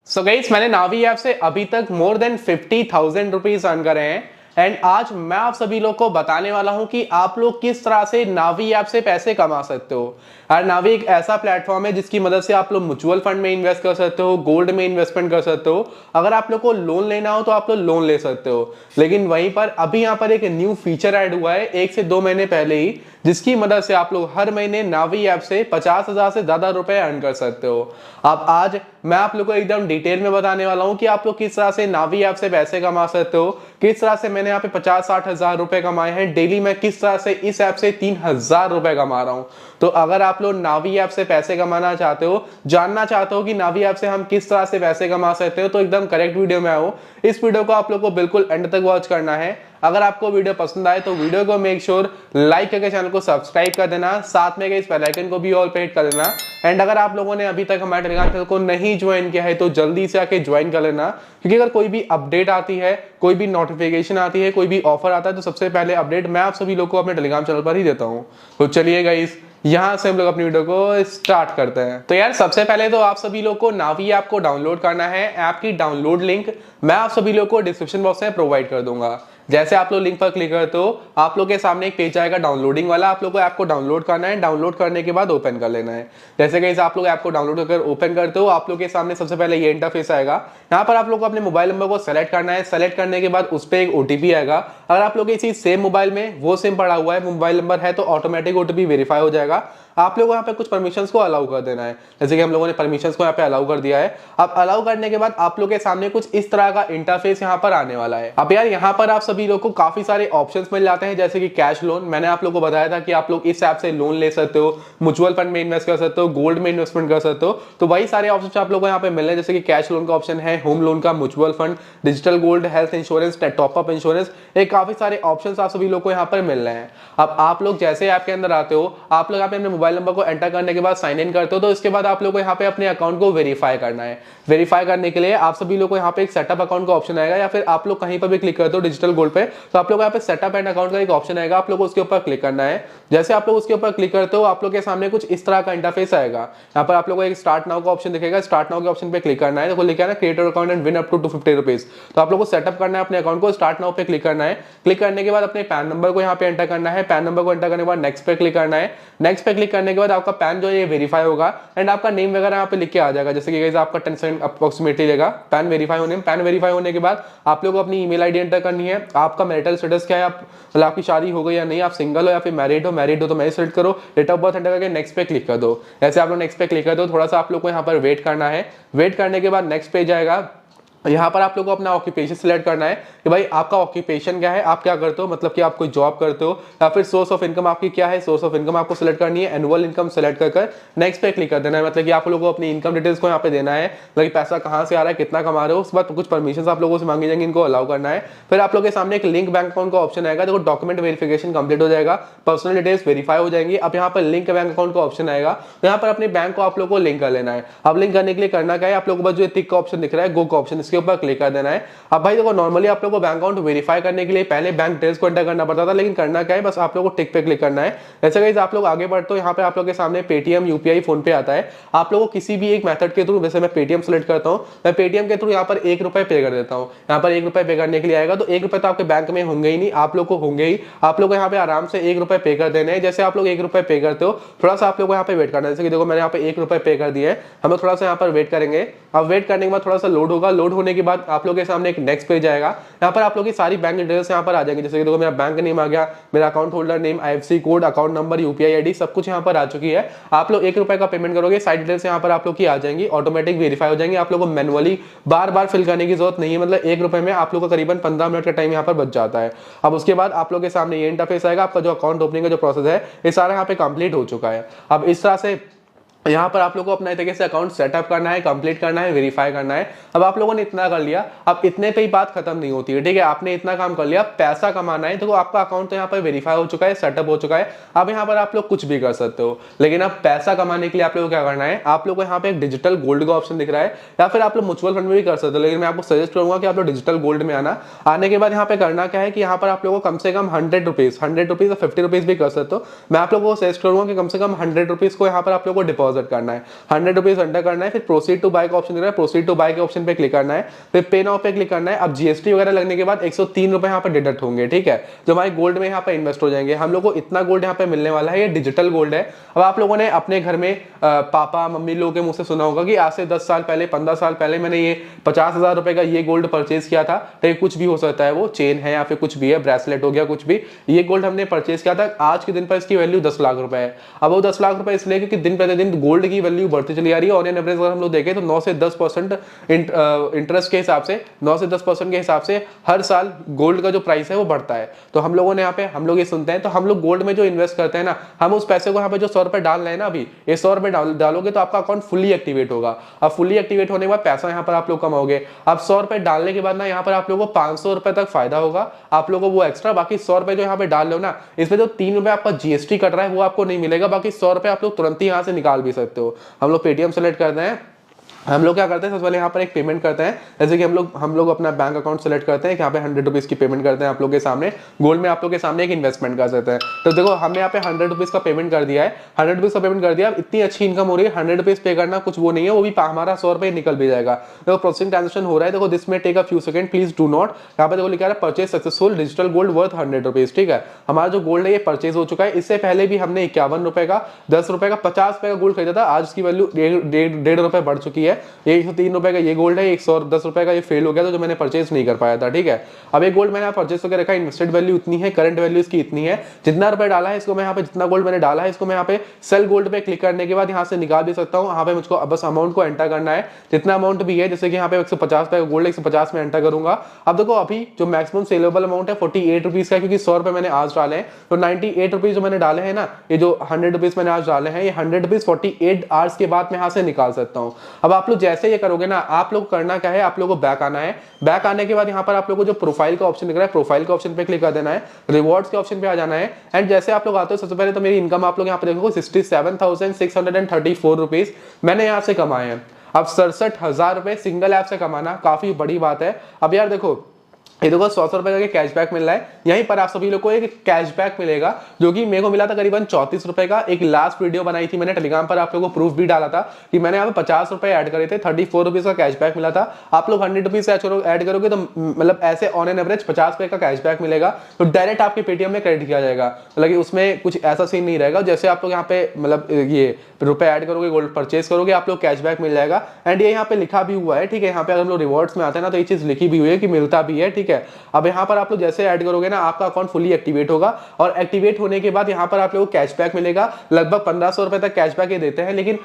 So guys मैंने नावी app से अभी तक मोर देन 50,000 रुपीज अर्न करे हैं। एंड आज मैं आप सभी लोग को बताने वाला हूं कि आप लोग किस तरह से नावी ऐप से पैसे कमा सकते हो। और नावी एक ऐसा प्लेटफॉर्म है जिसकी मदद से आप लोग म्यूचुअल फंड में इन्वेस्ट कर सकते हो, गोल्ड में इन्वेस्टमेंट कर सकते हो। अगर आप लोग को लोन लेना हो तो आप लोग लोन ले सकते हो। लेकिन वहीं पर अभी यहाँ पर एक न्यू फीचर ऐड हुआ है 1 से 2 महीने पहले ही, जिसकी मदद से आप लोग हर महीने नावी ऐप से 50,000 से ज्यादा रुपए अर्न कर सकते हो। अब आज मैं आप लोग को एकदम डिटेल में बताने वाला हूं कि आप लोग किस तरह से नावी ऐप से पैसे कमा सकते हो, किस तरह से मैंने यहाँ पे 50-60 हजार रुपए कमाए हैं। डेली मैं किस तरह से इस ऐप से 3,000 रुपए कमा रहा हूं। तो अगर आप लोग नावी ऐप से पैसे कमाना चाहते हो, जानना चाहते हो कि नावी ऐप से हम किस तरह से पैसे कमा सकते हो, तो एकदम करेक्ट वीडियो में आओ। इस वीडियो को आप लोग को बिल्कुल एंड तक वॉच करना है। अगर आपको वीडियो पसंद आए तो वीडियो को मेक श्योर लाइक करके चैनल को सब्सक्राइब कर देना, साथ में इस बेल आइकन को भी ऑल पे हिट कर देना। एंड अगर आप लोगों ने अभी तक हमारे टेलीग्राम चैनल को नहीं ज्वाइन किया है तो जल्दी से आके ज्वाइन कर लेना, क्योंकि अगर कोई भी अपडेट आती है, कोई भी नोटिफिकेशन आती है, कोई भी ऑफर आता है, तो सबसे पहले अपडेट मैं आप सभी लोग को अपने टेलीग्राम चैनल पर ही देता हूँ। तो चलिए गाइस, यहां से हम लोग अपनी वीडियो को स्टार्ट करते हैं। तो यार सबसे पहले तो आप सभी लोग को नावी ऐप को डाउनलोड करना है। ऐप की डाउनलोड लिंक मैं आप सभी लोग को डिस्क्रिप्शन बॉक्स में प्रोवाइड कर दूंगा। जैसे आप लोग लिंक पर क्लिक करते हो, आप लोग के सामने एक पेज आएगा डाउनलोडिंग वाला। आप लोग को ऐप को डाउनलोड करना है, डाउनलोड करने के बाद ओपन कर लेना है। जैसे कि आप लोग ऐप को डाउनलोड कर ओपन करते हो, आप लोग के सामने सबसे पहले ये इंटरफेस आएगा। यहाँ पर आप लोग को अपने मोबाइल नंबर को सेलेक्ट करना है। सेलेक्ट करने के बाद उस पर एक ओटीपी आएगा। अगर आप लोग के इसी सेम मोबाइल में वो सिम पड़ा हुआ है, मोबाइल नंबर है, तो ऑटोमेटिक ओटीपी वेरीफाई हो जाएगा। आप लोगों को यहाँ पे कुछ परमिशंस को अलाउ कर देना है। जैसे कि हम लोगों ने परमिशंस को यहाँ पे अलाउ कर दिया है। अब अलाउ करने के बाद आप लोग के सामने कुछ इस तरह का इंटरफेस यहाँ पर आने वाला है। अब यार यहाँ पर आप सभी लोग को काफी सारे ऑप्शंस मिल जाते हैं, जैसे कि कैश लोन। मैंने आप लोग को बताया था कि आप लोग इस ऐप से लोन ले सकते हो, म्यूचुअल फंड में इन्वेस्ट कर सकते हो, गोल्ड में इन्वेस्टमेंट कर सकते हो। तो वही सारे ऑप्शन आप लोग को यहाँ पे मिल रहे हैं, जैसे कि कैश लोन का ऑप्शन है, होम लोन का, mutual fund, digital gold, health insurance, top up insurance, एक काफी सारे ऑप्शन आप सभी लोग को यहाँ पर मिल रहे हैं। अब आप लोग जैसे ऐप के अंदर आते हो, आप लोग यहाँ पे अपने मोबाइल नंबर को एंटर करने के बाद साइन इन करते हो, तो इसके बाद आप लोग को यहाँ पे अपने अकाउंट को वेरीफाई करना है। वेरीफाई करने के लिए आप सभी लोग को यहाँ पे एक सेटअप अकाउंट का ऑप्शन आएगा, या फिर आप लोग कहीं पर भी क्लिक करते हो डिजिटल गोल्ड पे, तो आप लोग यहाँ पे सेटअप एंड अकाउंट का एक ऑप्शन आएगा। आप लोग को उसके ऊपर क्लिक करना है। जैसे आप लोग उसके ऊपर क्लिक करते हो, आप लोग के सामने कुछ इस तरह का इंटरफेस आएगा। यहाँ पर आप लोग को एक स्टार्ट नाउ का ऑप्शन दिखेगा। स्टार्ट नाउ के ऑप्शन पे क्लिक करना है, तो लिखा है ना create account and win up to 250 rupees. तो आप लोग को सेटअप करना है अपने अकाउंट को। स्टार्ट नाउ पे क्लिक करना है। क्लिक करने के बाद अपने पैन नंबर को यहाँ पे एंटर करना है। पैन नंबर को एंटर करने के बाद नेक्स्ट पे क्लिक करना है। नेक्स्ट पे क्लिक करने के बाद आपका पैन जो है ये वेरीफाई होगा एंड आपका नेम वगैरह यहाँ पे लिख के आ जाएगा। जैसे कि आपका 10 सेकंड अप्रोक्सीमेटली लेगा पैन वेरीफाई होने में। पैन वेरीफाई होने के बाद आप लोग को अपनी ईमेल आईडी एंटर करनी है। आपका मैरिटल स्टेटस क्या है, मतलब आपकी शादी हो गई या नहीं, आप सिंगल हो या फिर मैरिड हो। मैरिड हो तो मैरिज सेलेक्ट करो। डेट ऑफ बर्थ एंटर करके नेक्स्ट पे क्लिक कर दो। ऐसे आप लोग नेक्स्ट पे क्लिक कर दो। थोड़ा सा आप लोग को यहाँ पर वेट करना है। वेट करने के बाद नेक्स्ट पेज आएगा। यहाँ पर आप लोग को अपना ऑक्यूपेशन सिलेक्ट करना है कि भाई आपका ऑक्यूपेशन क्या है, आप क्या करते हो, मतलब कि आप कोई जॉब करते हो, या फिर सोर्स ऑफ इनकम आपकी क्या है। सोर्स ऑफ इनकम आपको सिलेक्ट करनी है। एनुअल इनकम सिलेक्ट कर नेक्स्ट पे क्लिक कर देना है। मतलब कि आप लोगों को अपनी इनकम डिटेल्स को यहाँ पे देना है, मतलब कि पैसा कहाँ से आ रहा है, कितना कमा रहे हो। उसके बाद कुछ परमिशन आप लोगों से मांगी जाएंगी, इनको अलाउ करना है। फिर आप लोग के सामने एक लिंक बैंक अकाउंट का ऑप्शन आएगा। देखो डॉक्यूमेंट वेरिफिकेशन कंप्लीट हो जाएगा, पर्सनल डिटेल्स वेरीफाई हो जाएंगी। अब यहाँ पर लिंक बैंक अकाउंट का ऑप्शन आएगा। तो यहाँ पर अपने बैंक को आप लोग को लिंक कर लेना है। अब लिंक करने के लिए करना क्या है, आप लोगों को जो टिक का ऑप्शन दिख रहा है, गो का ऑप्शन, इसके ऊपर क्लिक कर देना है। अब भाई देखो नॉर्मली आप लोगों को बैंक अकाउंट वेरीफाई करने के लिए पहले बैंक डिटेल्स को एंटर करना पड़ता था, लेकिन करना क्या है, बस आप लोगों को टिक पे क्लिक करना है। जैसे गाइस आप लोग आगे बढ़ते हो, यहाँ पे आप लोग के सामने पेटीएम, यूपीआई, फोन पे आता है। आप लोगों को किसी भी एक मेथड के थ्रू, जैसे मैं पेटीएम सेलेक्ट करता हूँ, मैं पेटीएम के थ्रू यहाँ पर 1 रुपए पे कर देता हूँ। यहाँ पर 1 रुपए पे करने के लिए आएगा, तो 1 रुपए तो आपके बैंक में होंगे ही नहीं, आप लोग को होंगे ही। आप लोग को यहाँ पे आराम से 1 रुपए पे कर देने हैं। जैसे आप लोग 1 रुपए पे करते हो, थोड़ा सा आप लोग को यहाँ पे वेट करना है। जैसे कि देखो मैंने यहाँ पे 1 रुपए पे कर दिए हैं, हम लोग थोड़ा सा यहाँ पर वेट करेंगे। अब वेट करने के बाद थोड़ा सा लोड होगा। लोड होने के बाद आप लोग के सामने एक नेक्स्ट पेज आएगा। यहाँ पर आप लोग की सारी बैंक डिटेल्स यहाँ पर आ जाएंगी। जैसे कि देखो मेरा बैंक नेम आ गया, मेरा account holder name, IFSC code, account number, UPI ID, सब कुछ यहाँ पर आ चुकी है। आप लोग 1 रुपए का पेमेंट करोगे, सारी डिटेल्स यहाँ पर आप लोग की आ जाएंगी, ऑटोमेटिक वेरीफाई हो जाएंगी। आप लोग को मैनुअली बार बार फिल करने की जरूरत नहीं है। मतलब 1 रुपए में आप लोग को करीबन 15 मिनट का टाइम यहाँ पर बच जाता है। अब उसके बाद आप लोग के सामने ये इंटरफेस आएगा। आपका जो अकाउंट ओपनिंग का जो प्रोसेस है, ये सारा यहाँ पे कंप्लीट हो चुका है। अब इस तरह से यहाँ पर आप लोगों को अपने तरीके से अकाउंट सेटअप करना है, कंप्लीट करना है, वेरीफाई करना है। अब आप लोगों ने इतना कर लिया, अब इतने पे ही बात खत्म नहीं होती है, ठीक है। आपने इतना काम कर लिया, पैसा कमाना है, तो आपका अकाउंट तो यहाँ पर वेरीफाई हो चुका है, सेटअप हो चुका है। अब यहाँ पर आप लोग कुछ भी कर सकते हो, लेकिन अब पैसा कमाने के लिए आप लोग को क्या करना है, आप लोग को यहाँ पे एक डिजिटल गोल्ड का ऑप्शन दिख रहा है, या फिर आप लोग म्यूचुअल फंड में भी कर सकते हो। लेकिन मैं आपको सजेस्ट करूंगा कि आप लोग डिजिटल गोल्ड में आना। आने के बाद यहाँ पे करना क्या है कि यहाँ पर आप लोगों को कम से कम 100 रुपीज और 50 रुपीज भी कर सकते हो। मैं आप लोगों को सजेस्ट करूंगा कि कम से कम 100 रुपीज को यहाँ पर आप लोग को डिपॉजिट डिपॉजिट करना है, 100 रुपीज एंटर करना है, फिर प्रोसीड टू बाय का ऑप्शन दिख रहा है, प्रोसीड टू बाय के ऑप्शन पे क्लिक करना है, फिर पे नाउ पे क्लिक करना है। अब जीएसटी वगैरह लगने के बाद 103 रुपए यहाँ पे डिडक्ट होंगे, ठीक है, जो हमारे गोल्ड में यहाँ पे इन्वेस्ट हो जाएंगे। हम लोग को इतना गोल्ड यहाँ पे मिलने वाला है, ये डिजिटल गोल्ड है। अब आप लोगों ने अपने घर में पापा मम्मी लोगों के मुंह से सुना होगा कि आज से 10 साल पहले 15 साल पहले मैंने ये 50,000 रुपए का ये गोल्ड परचेज किया था। तो कुछ भी हो सकता है, वो चेन है या फिर कुछ भी है, ब्रेसलेट हो गया, कुछ भी, ये गोल्ड हमने परचेज किया था। आज के दिन पर इसकी वैल्यू 10 लाख रुपए है। अब वो 10 लाख रुपए इसलिए क्योंकि दिन प्रतिदिन गोल्ड की वैल्यू बढ़ती चली आ रही है। ऑन एन एवरेज अगर हम लोग देखें तो 9 से 10% इंटरेस्ट के हिसाब से, 9 से 10% के हिसाब से हर साल गोल्ड का जो प्राइस है वो बढ़ता है। तो हम लोगों ने यहाँ पे हम लोग ये सुनते हैं, तो हम लोग गोल्ड में जो इन्वेस्ट करते हैं ना, हम उस पैसे को यहाँ पे जो 100 रुपए डाल रहे हैं ना, अभी ये 100 रुपए डालोगे तो आपका अकाउंट फुली एक्टिवेट होगा। अब फुली एक्टिवेट होने के बाद पैसा यहाँ पर आप लोग कमाओगे। अब 100 रुपए डालने के बाद ना यहाँ पर आप लोगों को 500 रुपए तक फायदा होगा आप लोगों को, वो एक्स्ट्रा। बाकी 100 रुपए जो यहाँ पे डाल लो ना, इसमें जो 3 रुपए आपका जीएसटी कट रहा है वो आपको नहीं मिलेगा। बाकी 100 रुपए आप लोग तुरंत ही यहाँ से निकाल भी सकते हो। हम लोग पेटीएम सेलेक्ट करते हैं। हम लोग क्या करते हैं, सबसे पहले यहाँ पर एक पेमेंट करते हैं। जैसे कि हम लोग अपना बैंक अकाउंट सेलेक्ट करते हैं, यहाँ पे 100 रुपीज की पेमेंट करते हैं आप लोग के सामने। गोल्ड में आप लोग के सामने एक इन्वेस्टमेंट कर सकते हैं। तो देखो हमने यहाँ पे 100 रुपीज का पेमेंट कर दिया है, 100 रुपीज का पेमेंट कर दिया। इतनी अच्छी इनकम हो रही है, 100 रुपीज पे करना कुछ वो नहीं है, वो भी हमारा 100 रुपए निकल भी जाएगा। देखो प्रोसेसिंग ट्रांजेक्शन हो रहा है, देखो दिस में take a few seconds, please do not. यहाँ पे देखो लिखा है purchase successful, digital gold worth 100 rupees, ठीक है। हमारा जो गोल्ड है ये परचेज हो चुका है। इससे पहले भी हमने 51 रुपए का, 10 रुपए का, 50 रुपए का गोल्ड खरीदा था। आज की वैल्यू 1.5 रुपए बढ़ चुकी है। 103 रुपए का ये गोल्ड है, 110 रुपए का ये फेल हो गया था जो मैंने परचेज नहीं कर पाया था, ठीक है। अब ये गोल्ड मैंने परचेज करके रखा है, इन्वेस्टेड वैल्यू इतनी है, करंट वैल्यू इसकी इतनी है। जितना रुपए डाला है इसको मैं यहाँ पे, जितना गोल्ड मैंने डाला है इसको मैं यहाँ पे सेल गोल्ड पे क्लिक करने के बाद यहाँ से निकाल भी सकता हूँ। यहाँ पे मुझको बस अमाउंट को एंटर करना है, जितना अमाउंट भी है। जैसे कि यहाँ पे 150 रुपए का गोल्ड है, 150 में एंटर करूंगा। अब देखो अभी जो मैक्सिमम सेलेबल अमाउंट है 48 रुपीज का, क्योंकि 100 रुपए मैंने आज डाले हैं, तो 98 रुपीज जो मैंने डाले हैं ना, ये जो 100 रुपीज मैंने आज डाले हैं, ये 100 रुपीज 48 आवर्स के बाद मैं यहाँ से निकाल सकता हूँ। अब आप लोग जैसे ये करोगे ना, आप लोग करना क्या है, आप लोगों को बैक आना है। बैक आने के बाद यहाँ पर आप लोगों को जो प्रोफाइल का ऑप्शन दिख रहा है, प्रोफाइल के ऑप्शन पे क्लिक कर देना है, रिवॉर्ड्स के ऑप्शन पे आ जाना है। एंड जैसे आप लोग आते हो, सबसे पहले तो मेरी इनकम आप लोग यहाँ पे देखोगे 67,634 रुपीज मैंने यहाँ से कमाए हैं। अब 67,000 रुपए सिंगल ऐप से कमाना काफी बड़ी बात है। अब यार देखो ये देखो 100 रुपए का कैशबैक मिल रहा है। यहीं पर आप सभी लोग को एक कैशबैक मिलेगा जो कि मेरे को मिला था करीबन 34 रुपए का। एक लास्ट वीडियो बनाई थी मैंने टेलीग्राम पर, आप लोगों को प्रूफ भी डाला था कि मैंने यहाँ पे 50 रुपए ऐड करे थे, 34 रुपीज का कैशबैक मिला था। आप लोग 100 रुपीज ऐड करोगे तो मतलब ऐसे ऑन एन एवरेज 50 रुपए का कैशबैक मिलेगा, तो डायरेक्ट आपके पेटीएम में क्रेडिट किया जाएगा। मतलब उसमें कुछ ऐसा सीन नहीं रहेगा। जैसे आप लोग यहाँ पे मतलब ये रुपए ऐड करोगे, गोल्ड परचेज करोगे, आप लोग कैशबैक मिल जाएगा। एंड ये यहाँ पे लिखा भी हुआ है, ठीक है। यहाँ पे अगर हम लोग रिवॉर्ड्स में आते हैं ना, तो ये चीज लिखी भी हुई है कि मिलता भी है, ठीक है। अब यहाँ पर आप लोग जैसे ऐड करोगे ना, आपका अकाउंट फुली एक्टिवेट होगा, और एक्टिवेट होने के बाद यहाँ पर आप लोगों को कैशबैक मिलेगा। लगभग 1500 रुपए तक कैशबैक ये देते हैं, लेकिन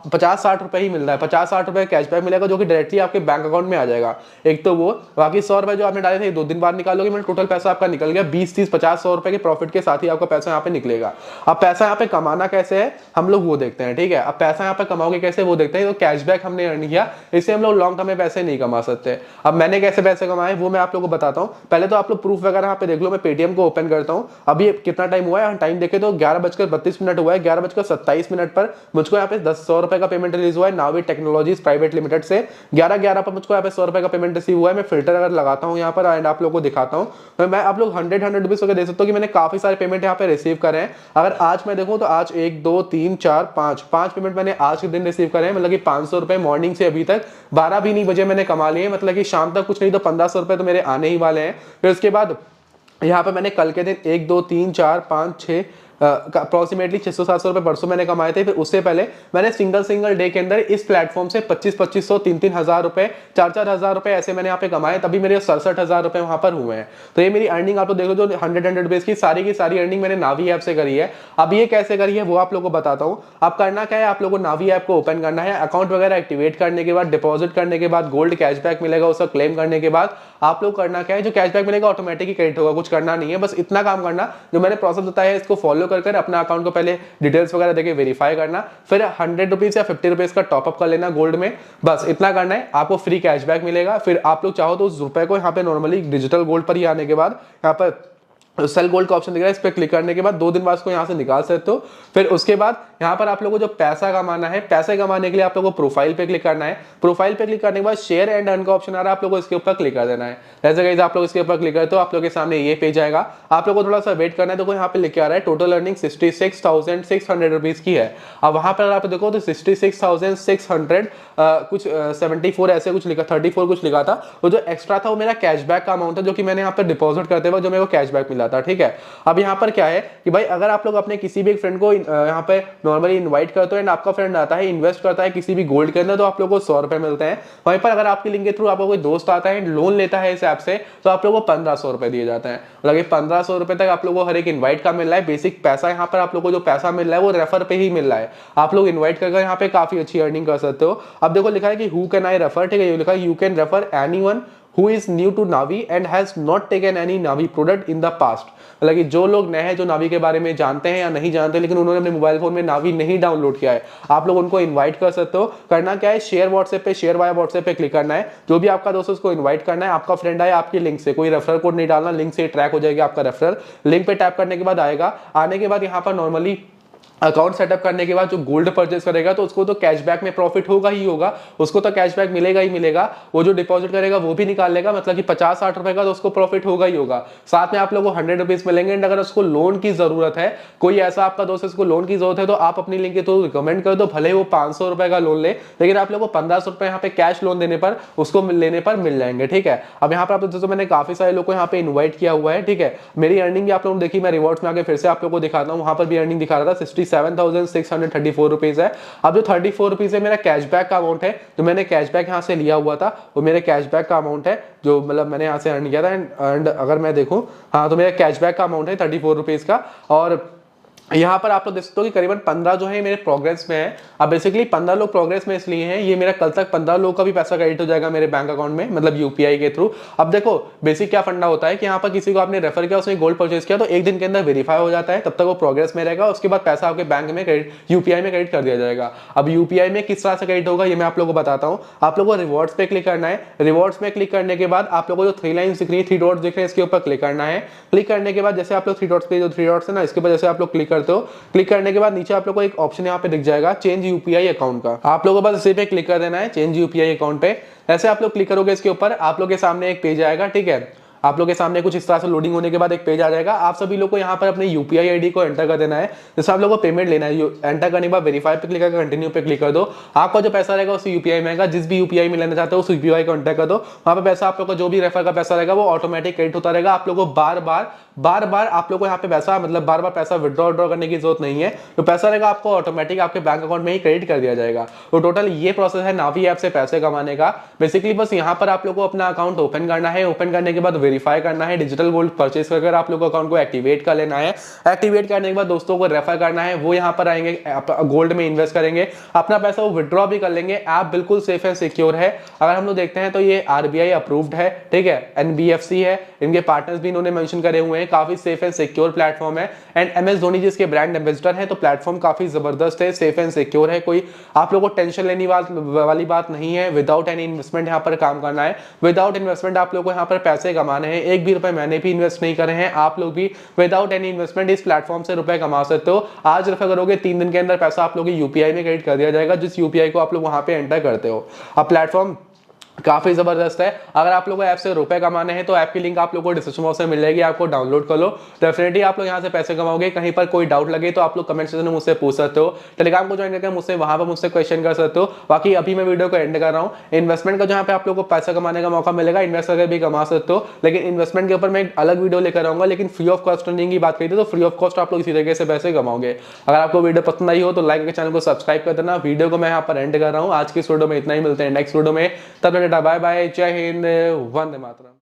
50-60 रुपए ही मिल रहा है। 50-60 रुपए कैशबैक मिलेगा जो कि डायरेक्टली आपके बैंक अकाउंट में आ जाएगा। एक तो वो, बाकी 100 रुपए जो आपने डाले थे 2 दिन बाद निकालोगे, मतलब टोटल पैसा आपका निकल गया 20, 30, 50, 100 रुपए के प्रॉफिट के साथ ही आपका पैसा यहाँ पे निकलेगा। अब पैसा यहाँ पे कमाना कैसे है हम लोग वो देखते हैं, ठीक है। अब पैसा यहाँ पे कमाओगे कैसे वो देखते हैं। तो कैशबैक हमने अर्न किया, इससे हम लोग लॉन्ग टर्म में पैसे नहीं कमा सकते। अब मैंने कैसे पैसे कमाए वो मैं आप लोगों को बताता हूँ। पहले तो आप लोग प्रूफ वगैरह यहाँ पे देख लो। मैं पेटीएम को ओपन करता हूँ। अभी कितना टाइम हुआ है, टाइम देखे तो 11:32 हुआ है। 11:27 पर मुझको यहाँ पे 100 रुपए का पेमेंट रिलीज हुआ है नावी टेक्नोलॉजीज प्राइवेट लिमिटेड से। 11:11 पर मुझको यहाँ पे 100 रुपए का पेमेंट रिसीव हुआ है। मैं फिल्टर अगर लगाता हूँ यहाँ पर एंड आप लोगों को दिखाता हूँ, तो मैं आप लोग 100 रुपीज को देख सकते हो कि मैंने काफी सारे पेमेंट यहाँ पे रिसीव करे हैं। अगर आज मैं देखूँ तो आज 1, 2, 3, 4, 5 पेमेंट मैंने आज के दिन रिसीव करे हैं। मतलब कि 500 रुपए मॉर्निंग से अभी तक 12 भी नहीं बजे मैंने कमा लिए। मतलब कि शाम तक कुछ नहीं तो 1500 रुपए तो मेरे आने ही वाले हैं। फिर उसके बाद यहाँ पे मैंने कल के दिन 1, 2, 3, 4, 5, 6 अप्रोक्सीमेटली 600-700 रुपए परसों मैंने कमाए थे। फिर उससे पहले मैंने सिंगल डे के अंदर इस प्लेटफॉर्म से 2500, 3 हज़ार रुपए, 4 हज़ार रुपए ऐसे मैंने यहाँ पे कमाए, तभी मेरे 67,000 रुपए वहां पर हुए हैं। तो ये मेरी अर्निंग आप लोग देख लो, जो 100 रुपीज की सारी अर्निंग मैंने नावी ऐप से करी है। अब ये कैसे करी है वो आप लोगों को बताता हूँ। आप करना क्या है, आप लोगों को नावी ऐप को ओपन करना है। अकाउंट वगैरह एक्टिवेट करने के बाद, डिपॉजिट करने के बाद, गोल्ड कैशबैक मिलेगा उसका क्लेम करने के बाद आप लोग करना क्या है, जो कैशबैक मिलेगा ऑटोमेटिक ही क्रेडिट होगा। कुछ करना नहीं है, बस इतना काम करना जो मैंने प्रोसेस बताया है इसको फॉलो कर अपना अकाउंट को पहले डिटेल्स वगैरह देके वेरीफाई करना, फिर 100 रुपीज या 50 रुपीज का टॉपअप कर लेना गोल्ड में। बस इतना करना है, आपको फ्री कैशबैक मिलेगा। फिर आप लोग चाहो तो उस रुपए को यहाँ पे नॉर्मली डिजिटल गोल्ड पर ही आने के बाद यहाँ पर सेल गोल्ड का ऑप्शन दिख रहा है, इस पर क्लिक करने के बाद 2 दिन बाद इसको यहाँ से निकाल सकते हो। फिर उसके बाद यहाँ पर आप लोगों को जो पैसा कमाना है, पैसे कमाने के लिए आप लोगों को प्रोफाइल पे क्लिक करना है। प्रोफाइल पे क्लिक करने के बाद शेयर एंड अर्न का ऑप्शन आ रहा है, आप लोगों को इसके ऊपर क्लिक कर देना है। जैसे गाइस आप लोग इसके ऊपर क्लिक करते हो, आप लोगों के सामने ये पेज आएगा। आप लोगों को थोड़ा सा वेट करना है। देखो यहाँ पे लिख के आ रहा है टोटल अर्निंग 66,600 रुपीज की है। अब वहां पर आप देखो तो 66,600 कुछ 74 ऐसे कुछ लिखा, 34 कुछ लिखा था। वो जो एक्स्ट्रा था वो मेरा कैशबैक का अमाउंट है, जो कि मैंने यहाँ पर डिपॉजिट करते हुए जो मेरे को कैशबैक मिला था। ठीक है, अब यहाँ पर क्या है कि भाई अगर आप लोग अपने किसी भी एक फ्रेंड को यहाँ पे नॉर्मली इन्वाइट करते हो एंड आपका फ्रेंड आता है इन्वेस्ट करता है किसी भी गोल्ड के अंदर, तो आप लोगों को 100 रुपए मिलते हैं। वहीं पर अगर आपके लिंक के थ्रू आपको कोई दोस्त आता है लोन लेता है इस ऐप से, तो आप लोगों को 1500 रुपए दिए जाते हैं। मतलब 1500 रुपए तक आप लोगों को हर एक इन्वाइट का मिल रहा है। बेसिक पैसा यहाँ पर आप लोगों को जो पैसा मिल रहा है वो रेफर पे ही मिल रहा है। आप लोग इन्वाइट करके यहाँ पे काफी अच्छी अर्निंग कर सकते हो। अब देखो लिखा है कि हु कैन आई रेफर, ठीक है, ये लिखा है you can refer anyone who is new to Navi and has not taken any Navi product in the past। मतलब कि जो लोग नए हैं, जो नावी के बारे में जानते हैं या नहीं जानते लेकिन उन्होंने अपने मोबाइल फोन में नावी नहीं डाउनलोड किया है, आप लोग उनको इनवाइट कर सकते हो। करना क्या है, शेयर व्हाट्सएप पे, शेयर वाया व्हाट्सएप पे क्लिक करना है। जो भी आपका दोस्त उसको इनवाइट करना है। आपका फ्रेंड आए आपकी लिंक से, कोई रेफरल कोड नहीं डालना, लिंक से ट्रैक हो जाएगा आपका रेफरल। लिंक पे टैप करने के बाद आएगा, आने के बाद यहाँ पर नॉर्मली अकाउंट सेटअप करने के बाद जो गोल्ड परचेस करेगा तो उसको तो कैशबैक में प्रॉफिट होगा ही होगा, उसको तो कैशबैक मिलेगा ही मिलेगा। वो जो डिपॉजिट करेगा वो भी निकाल लेगा, मतलब कि 50-60 रुपए का तो उसको प्रॉफिट होगा ही होगा। साथ में आप लोगों को 100 रुपीज मिलेंगे। एंड अगर उसको लोन की जरूरत है, कोई ऐसा आपका दोस्त इसको लोन की जरूरत है, तो आप अपनी लिंक के थ्रू रिकमेंड कर दो, भले वो 500 रुपए का लोन ले, लेकिन आप लोगों को 1500 रुपए यहाँ पे कैश लोन देने पर उसको लेने पर मिल जाएंगे। ठीक है, अब यहाँ पर आप दोस्तों मैंने काफी सारे लोगों को यहाँ पे इन्वाइट किया हुआ है। ठीक है, मेरी अर्निंग भी आप लोगों ने देखी, मैं रिवॉर्ड्स में आके फिर से आप लोगों को दिखाता हूँ। वहां पर भी अर्निंग दिखा रहा था 67,634 रुपीज है। अब जो 34 रुपीज है मेरा कैशबैक का अमाउंट है, जो मैंने कैशबैक यहाँ से लिया हुआ था, वो मेरे कैशबैक का अमाउंट है, जो मतलब मैंने यहाँ से अर्न किया था। एंड अगर मैं देखूं, हाँ, तो मेरा कैशबैक का अमाउंट है 34 रुपीज का। और यहाँ पर आप लोग देख सकते हो कि करीबन 15 जो है मेरे प्रोग्रेस में है। अब बेसिकली 15 लोग प्रोग्रेस में इसलिए हैं, ये मेरा कल तक 15 लोग का भी पैसा क्रेडिट हो जाएगा मेरे बैंक अकाउंट में, मतलब यूपीआई के थ्रू। अब देखो बेसिक क्या फंडा होता है कि यहाँ पर किसी को आपने रेफर किया, उसने गोल्ड परचेज किया, तो एक दिन के अंदर वेरीफाई हो जाता है, तब तक वो प्रोग्रेस में रहेगा। उसके बाद पैसा आपके बैंक में यूपीआई में क्रेडिट कर दिया जाएगा। अब यूपीआई में किस तरह से क्रेडिट होगा ये मैं आप लोगों को बताता हूँ। आप लोगों को रिवॉर्ड्स पे क्लिक करना है। रिवॉर्ड्स में क्लिक करने के बाद आप लोगों को जो 3 लाइन दिख रही है, 3 डॉट्स दिख रहे हैं, इसके ऊपर क्लिक करना है। क्लिक करने के बाद जैसे आप लोग 3 डॉट्स पे, जो 3 डॉट्स है ना, इसके ऊपर जैसे आप लोग क्लिक करते हो, क्लिक करने के बाद नीचे आप लोगों को एक ऑप्शन यहाँ पे दिख जाएगा चेंज यूपीआई अकाउंट का। आप लोगों को बस इसी पे क्लिक कर देना है, चेंज यूपीआई अकाउंट पे। ऐसे आप लोग क्लिक करोगे, इसके ऊपर आप लोग के सामने एक पेज आएगा। ठीक है, आप लोग के सामने कुछ इस तरह से लोडिंग होने के बाद एक पेज आ जाएगा। आप सभी लोग को यहाँ पर अपने यूपीआई आईडी को एंटर कर देना है। जैसे आप लोगों को पेमेंट लेना है, एंटर करने के बाद वेरीफाई पे क्लिक करके कंटिन्यू पे क्लिक कर दो। आपका जो पैसा रहेगा उस यूपीआई में आएगा। जिस भी यूपीआई में लेना चाहते हो उस यूपीआई को एंटर कर दो। वहाँ पे पैसा आप लोग का जो भी रेफर का पैसा रहेगा वो ऑटोमेटिक क्रेडिट होता रहेगा। आप लोग को बार बार आप लोग को यहाँ पे पैसा, मतलब बार पैसा विड्रॉ करने की जरूरत नहीं है। तो पैसा रहेगा आपको ऑटोमेटिक आपके बैंक अकाउंट में ही क्रेडिट कर दिया जाएगा। तो टोटल ये प्रोसेस है नावी ऐप से पैसे कमाने का। बेसिकली बस यहाँ पर आप लोग को अपना अकाउंट ओपन करना है। ओपन करने के बाद वेरीफाई करना है, डिजिटल गोल्ड परचेस कर आप लोग अकाउंट को एक्टिवेट कर लेना है। एक्टिवेट करने के बाद दोस्तों को रेफर करना है, वो यहाँ पर आएंगे, गोल्ड में इन्वेस्ट करेंगे, अपना पैसा वो विड्रॉ भी कर लेंगे। ऐप बिल्कुल सेफ एंड सिक्योर है। अगर हम लोग देखते हैं तो ये आरबीआई अप्रूव्ड है। ठीक है, एनबीएफसी है, इनके पार्टनर्स भी इन्होंने मेंशन करे हुए हैं। काफी सेफ एंड सिक्योर प्लेटफॉर्म है। एंड एमएस धोनी जिसके ब्रांड एम्बेसडर है, तो प्लेटफॉर्म काफी जबरदस्त है, सेफ एंड सिक्योर है। कोई आप लोगों को टेंशन लेने वाली बात नहीं है। विदाउट एनी इन्वेस्टमेंट यहाँ पर काम करना है। विदाउट इन्वेस्टमेंट आप लोग को यहाँ पर पैसे कमाने हैं। एक भी रुपए मैंने भी इन्वेस्ट नहीं करे हैं। आप लोग भी विदाउट एनी इन्वेस्टमेंट इस प्लेटफॉर्म से रुपए कमा सकते हो। आज रेफर करोगे 3 दिन के अंदर पैसा आप लोग यूपीआई में क्रेडिट कर दिया जाएगा, जिस यूपीआई को आप लोग वहां पे एंटर करते हो। अब प्लेटफॉर्म काफी जबरदस्त है। अगर आप लोगों को ऐप से रुपए कमाने हैं तो ऐप की लिंक आप लोगों को डिस्क्रिप्शन बॉक्स में मिल जाएगी, आपको डाउनलोड कर लो। डेफिनेटली आप लोग यहाँ से पैसे कमाओगे। कहीं पर कोई डाउट लगे तो आप लोग कमेंट सेक्शन में मुझसे पूछ सकते हो। टेलीग्राम को ज्वाइन करके मुझसे वहां पर मुझसे क्वेश्चन कर सकते हो। बाकी अभी मैं वीडियो को एंड कर रहा हूँ। इन्वेस्टमेंट का जहाँ पे आप लोग को पैसा कमाने का मौका मिलेगा, इन्वेस्ट करके भी कमा सकते हो, लेकिन इन्वेस्टमेंट के ऊपर मैं एक अलग वीडियो लेकर आऊंगा। लेकिन फ्री ऑफ कॉस्ट अर्निंग की बात करी थी, तो फ्री ऑफ कॉस्ट आप लोग इसी तरीके से पैसे कमाओगे। अगर आपको वीडियो पसंद आई हो तो लाइक करके चैनल को सब्सक्राइब कर देना। वीडियो को मैं यहाँ पर एंड कर रहा हूँ। आज की इस वीडियो में इतना ही, मिलते हैं नेक्स्ट वीडियो में। तब तक बाय बाय, जय हिंद, वंदे मातरम।